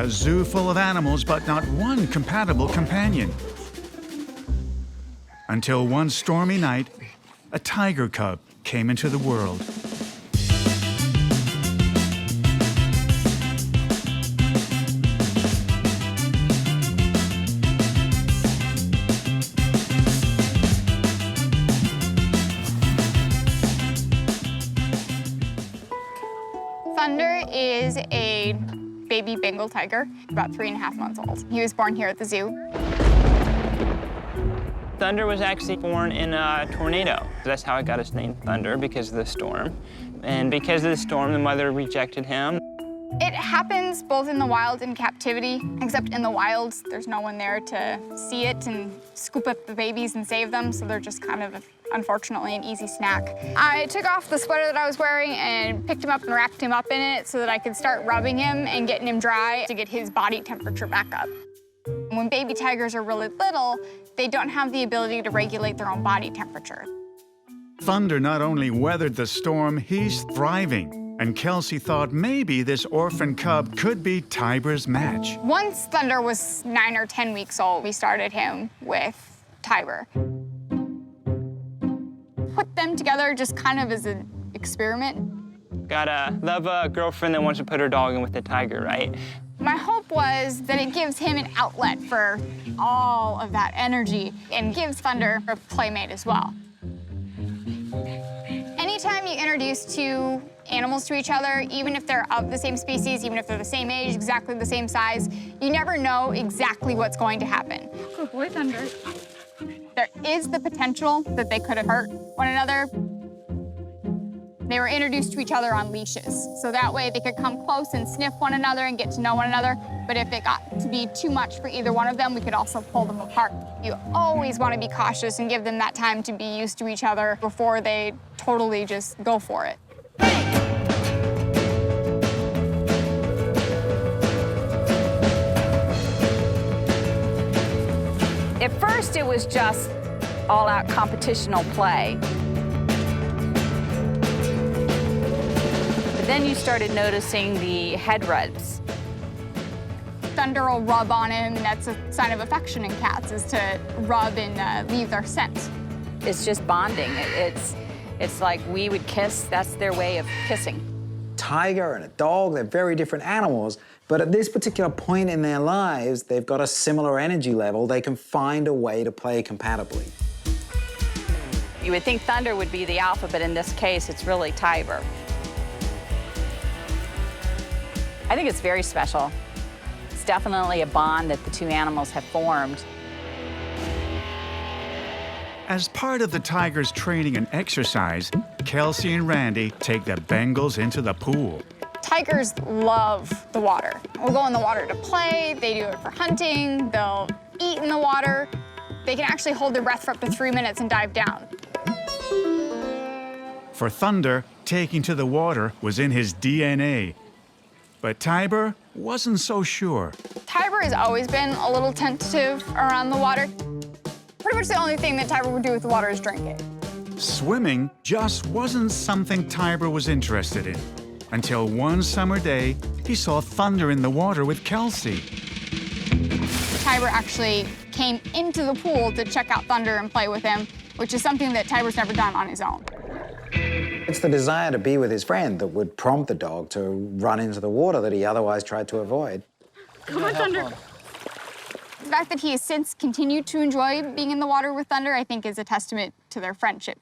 A zoo full of animals, but not one compatible companion. Until one stormy night, a tiger cub came into the world. Thunder is a baby Bengal tiger, about 3.5 months old. He was born here at the zoo. Thunder was actually born in a tornado. That's how it got its name, Thunder, because of the storm. And because of the storm, the mother rejected him. It happens both in the wild and captivity, except in the wild, there's no one there to see it and scoop up the babies and save them, so they're just kind of, unfortunately, an easy snack. I took off the sweater that I was wearing and picked him up and wrapped him up in it so that I could start rubbing him and getting him dry to get his body temperature back up. When baby tigers are really little, they don't have the ability to regulate their own body temperature. Thunder not only weathered the storm, he's thriving. And Kelsey thought maybe this orphan cub could be Tiber's match. Once Thunder was 9 or 10 weeks old, we started him with Tiber. Put them together just kind of as an experiment. Gotta love a girlfriend that wants to put her dog in with the tiger, right? My hope was that it gives him an outlet for all of that energy and gives Thunder a playmate as well. Anytime you introduce two animals to each other, even if they're of the same species, even if they're the same age, exactly the same size, you never know exactly what's going to happen. Good boy, Thunder. There is the potential that they could have hurt one another. They were introduced to each other on leashes, so that way they could come close and sniff one another and get to know one another. But if it got to be too much for either one of them, we could also pull them apart. You always want to be cautious and give them that time to be used to each other before they totally just go for it. At first, it was just all-out competitional play. But then you started noticing the head rubs. Thunder will rub on him, and that's a sign of affection in cats, is to rub and leave their scent. It's just bonding. It's like we would kiss, that's their way of kissing. Tiger and a dog, they're very different animals, but at this particular point in their lives, they've got a similar energy level. They can find a way to play compatibly. You would think Thunder would be the alpha, but in this case, it's really Tiber. I think it's very special. It's definitely a bond that the two animals have formed. As part of the tiger's training and exercise, Kelsey and Randy take the Bengals into the pool. Tigers love the water. We'll go in the water to play, they do it for hunting, they'll eat in the water. They can actually hold their breath for up to 3 minutes and dive down. For Thunder, taking to the water was in his DNA. But Tiber wasn't so sure. Tiber has always been a little tentative around the water. Pretty much the only thing that Tiber would do with the water is drink it. Swimming just wasn't something Tiber was interested in. Until one summer day, he saw Thunder in the water with Kelsey. Tiber actually came into the pool to check out Thunder and play with him, which is something that Tiber's never done on his own. It's the desire to be with his friend that would prompt the dog to run into the water that he otherwise tried to avoid. Come on, Thunder. The fact that he has since continued to enjoy being in the water with Thunder, I think, is a testament to their friendship.